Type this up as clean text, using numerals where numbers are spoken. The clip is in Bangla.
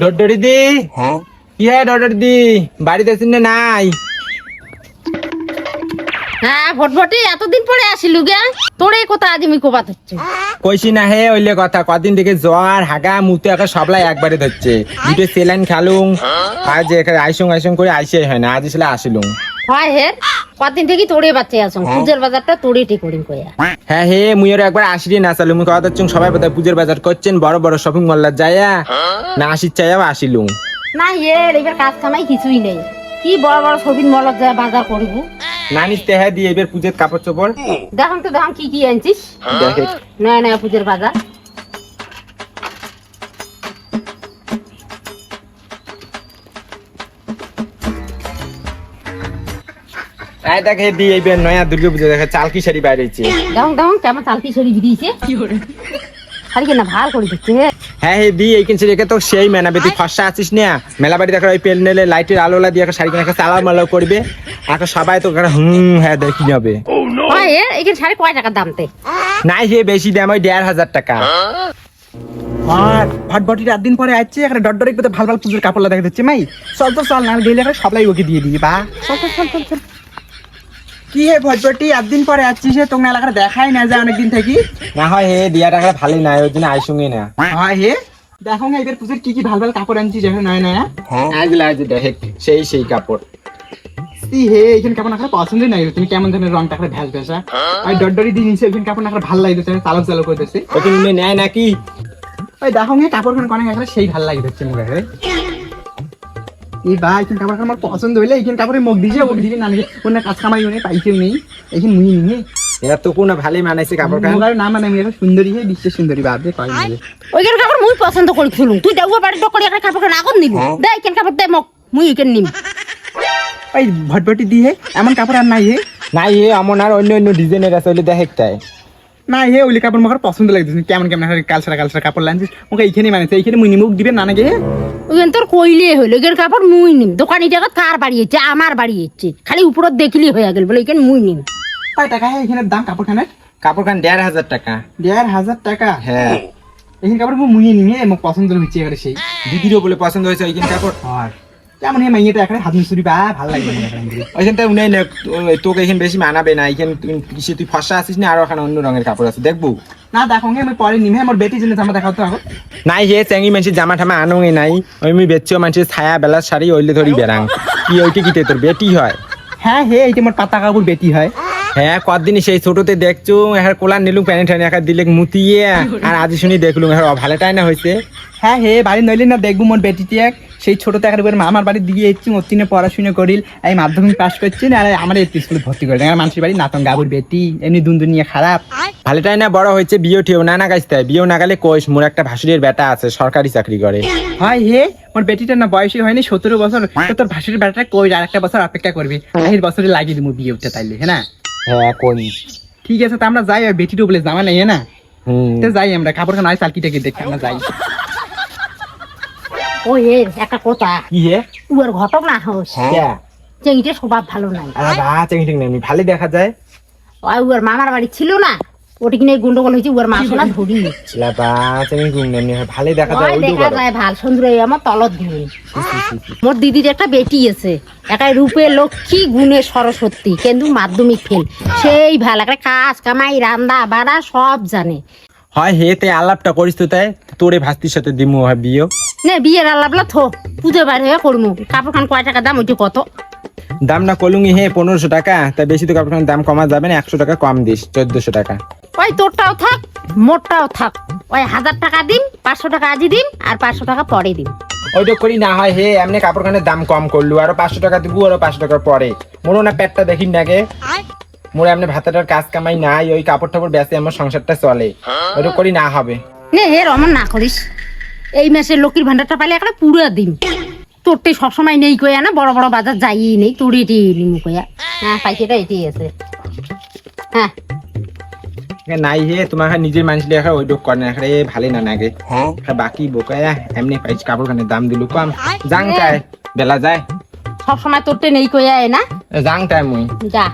ডডডরি দি কি হে ডডডরি দি বাড়িতে আছিস না নাই? হ্যাঁ ভটভটি এতদিন পরে আসিলু গে, তোর এই কথা আজ আমি কোবাত হচ্ছে। কইছি না হে ওইলে কথা, কদিন থেকে জ্বর হাগা মুতে একা সবলাই একবারে ধরছে। দুটো সেলাইন খালুম, আজ আইসং করে আইসে হয় না, আজ আসলে আসিলুম। হয় হে কদিন থেকে তোরে বাচ্চা আসুন, পূজার বাজারটা তোরে ঠিক করিম কইয়া। হ্যাঁ হে মুইয়ের একবার আসলি না চালুম কথা হচ্ছে, সবাই বোধহয় পুজোর বাজার করছেন, বড় বড় শপিং মল্লার যাইয়া না আসির চাইয়াও আসিলুম। না এর এবার কাজ কামাই কিছুই নেই, কি বড় বড় শপিং মলত যায় বাজার করিব। নানিস তেহা দিয়ে এবার পুজোর কাপড় চোপড় দেখুন তো দেখুন কি কি আনছিস, দেখে নয়া নয়া পূজার বাজার। আয় দেখে দিয়ে এবার নয়া দুর্গা পুজো দেখে চালকি শাড়ি বাইরেছে। দেখুন দেখুন কেমন চালকি ছড়ি বিদিয়েছে, শাড়ি কেনা ভাল করে দিচ্ছে। হ্যাঁ হে দি এই কিনছে রেখে তো সেই মেনাবে, তুই ফর্সা আছিস না মেলা বাড়ি দেখার ওই প্যান্ডেলে লাইটের আলোলা দিয়ে একটা শাড়ি কিনে চালাও মালাও করবে, এখন সবাই তো হ্যাঁ দেখি যাবে। হয় এখানে শাড়ি কয় টাকা দামতে? নাই হে বেশি দাম, ওই 1,500 টাকা। আর ভটভটি রাত দিন পরে আসছে, এখানে ডডডরি করতে ভালো ভালো পুজোর কাপড় দেখা যাচ্ছে। মাই চল তো চল, না গেলে এখন সবাই ওকে দিয়ে দিই। বা চল চল চল চল চল। কি হে ভটভটি রাত দিন পরে আসছিস, তোকে এলাকার দেখাই না যায় অনেকদিন থেকে। না হয় হে দিয়া টাকা ভালোই নাই, ওই জন্য আইসুঙ্গে না। হয় হে দেখো না এবার পুজোর কি কি ভালো ভালো কাপড় আনছিস এখন নয় নয়া। আজলা আজ দেখ সেই কাপড় কি হে এখানে কাপড় না পছন্দ নাই, তুমি কেমন ধরনের রংটা করে ভ্যাস ভ্যাসা ওই ডডডরি দিয়ে নিচে এখানে কাপড় না ভালো লাগছে, চালক চালক করতেছে। ওকে নিয়ে নেয় নাকি? ওই দেখো না কাপড় কোন এখন সেই ভালো লাগে হচ্ছে মুখে। এই ভাই এখানে কাপড় আমার পছন্দ হইলে এখানে কাপড়ে মুখ দিছে, মুখ দিলে না নাকি কোন কাজ কামাই নেই, পাইছেও নেই, এখানে মুই নিয়ে এত কোন ভালোই মানাইছে কাপড় কান। না মানে আমি একটা সুন্দরী হে বিশ্বের সুন্দরী ভাববে কয় না। ওইখানে কাপড় মুই পছন্দ করি খুলুম, তুই দেউয়া বাড়ি ডকরি একটা কাপড় আগুন দিলু, দে এখানে কাপড় দে মোক, মুই এখানে নিম। ওই ভটভটি দিয়ে এমন কাপড় আর নাই হে। নাই হে আমন আর অন্য ডিজাইনের আছে, ওইলে দেখ একটাই না হে ওইলি কাপড় আমার পছন্দ লাগতেছে, কেমন কেমন কালসারা কাপড় লাগছিস ওকে এইখানে মানেছে, এইখানে মুই মুখ দিবেন না নাকি? ওইখানে তোর কইলে হইলো, এখানে কাপড় মুই নিম। দোকানি টাকা কার বাড়িয়েছে? আমার বাড়িয়েছে, খালি উপরত দেখলি হয়ে গেল বলে এখানে মুই নিম। কয় টাকা হে এখানে দাম কাপড় খানের? কাপড় খান 1,500 টাকা। 1,500 টাকা? হ্যাঁ এখানে কাপড় মুই নিয়ে মোক পছন্দ হচ্ছে এবারে সেই দিদিরও বলে পছন্দ হয়েছে ওইখানে কাপড়। আর কেমন হে মাইয়েটা এখানে হাত মুসুরি বা ভালো লাগবে না এখানে। ওইখানটা উনি না তোকে এখানে বেশি মানাবে না, এখানে তুই ফসা আসিস না, আরো ওখানে অন্য রঙের কাপড় আছে দেখবো। না দেখো আমি পরে নিমে, আমার বেটির জন্য জামা দেখাও তো এখন। নাই হে চেঙ্গি মানুষের জামা ঠামা আনোই নাই, ওই আমি বেচছো মানুষের ছায়া বেলার শাড়ি ওইলে ধরি বেড়াং। কি ওইটি কিতে তোর বেটি হয়? হ্যাঁ হে এইটা আমার পাতা কাপড় বেটি হয়। হ্যাঁ কদিন সেই ছোটতে দেখছো এখন কোলার নিলুম প্যানে ঠ্যানে একা দিলে মুতিয়ে, আর আজি শুনি দেখলুম এখন ভালোটাই না হয়েছে। হ্যাঁ হে বাড়ি নইলে না দেখবো মোর বেটিটি এক সেই ছোটতে একবার মামার বাড়ি দিয়ে এসছি, ওর তিনে পড়াশোনা করিল, এই মাধ্যমিক পাস করছি না, আর আমার এই স্কুলে ভর্তি করে আর মানুষের বাড়ি নাতন গাবুর বেটি এমনি দুনিয়া খারাপ। ভালোটাই না বড় হয়েছে, বিয়ে ঠিও না গাইতে বিয়েও না গেলে কোষ মোর একটা ভাসুরের বেটা আছে সরকারি চাকরি করে। হয় হে মোর বেটিটার না বয়সী হয়নি 17 বছর, তো তোর ভাসুরের বেটাটা কই আর একটা বছর অপেক্ষা করবি, এই বছরে লাগিয়ে দিব বিয়ে উঠতে তাইলে। হ্যাঁ না? হ্যাঁ কোন ঠিক আছে, তো আমরা যাই, আর বেটিটা বলে জামা নেই না, তো যাই আমরা কাপড় খান চালকিটাকে দেখে আমরা যাই। ওই একটা কথা, কি হে? উয়ার ঘটক না হোস, হ্যাঁ চেঙ্গিটার স্বভাব ভালো নাই। আরে বা চেঙ্গি নেই ভালো দেখা যায়। ওই উয়ার মামার বাড়ি ছিল না, ওটি কিনে গন্ডগোল হয়েছে, উয়ার মা সোনা ধরি লা বা চেঙ্গি গুণ নেই ভালো দেখা যায়। ওই দেখা যায় ভাল সুন্দর, আমার তলত দিন। মোর দিদির একটা বেটি আছে, একাই রূপে লক্ষ্মী গুণে সরস্বতী, কিন্তু মাধ্যমিক ফেল, সেই ভাল একটা কাজ কামাই রান্না বাড়া সব জানে। হয় হে তে আলাপটা করিস তো, তাই তোরে ভাস্তির সাথে দিমু বিয়ে। নে বিয়ের আলাপলা থো, পুজো বার হয়ে করমু। কাপড় খান কয় টাকা দাম, ওইটি কত দাম না কলুঙ্গি হে 1500 টাকা, তা বেশি তো কাপড় দাম কমা যাবে না, 100 টাকা কম দিস 1400 টাকা। ওই তোরটাও থাক মোরটাও থাক, ওই 1000 টাকা দিন, 500 টাকা আজই দিন, আর 500 টাকা পরে দিন। ওইটা করি না হয় হে এমনি কাপড় খানের দাম কম করলু, আরো 500 টাকা দিব, আরো 500 টাকা পরে। মোরও না পেটটা দেখিন নাগে, মোর এমনি ভাতাটার কাজ কামাই নাই, ওই কাপড় টাপড় বেচে আমার সংসারটা চলে, ওইটা করি না হবে। নে হে রমন না করিস, এই মাসের লক্ষ্মীর ভান্ডারটা পাইলে একটা পুরো দিন। তোরটাই সবসময় নেই কইয়া না, বড় বড় বাজার যাই নেই, তোর এটি নিমু কইয়া। হ্যাঁ পাইছেটা এটি আছে। হ্যাঁ নাই হে তোমার নিজের মানুষ লেখা ওই ডোক করে না, ভালো না নাগে। বাকি বোকায়া এমনি পাইছি কাপড় খানের দাম দিলু কম, যাং চায় বেলা যায়, সবসময় তোরটে নেই কইয়া না, যাং চায় মুই যা।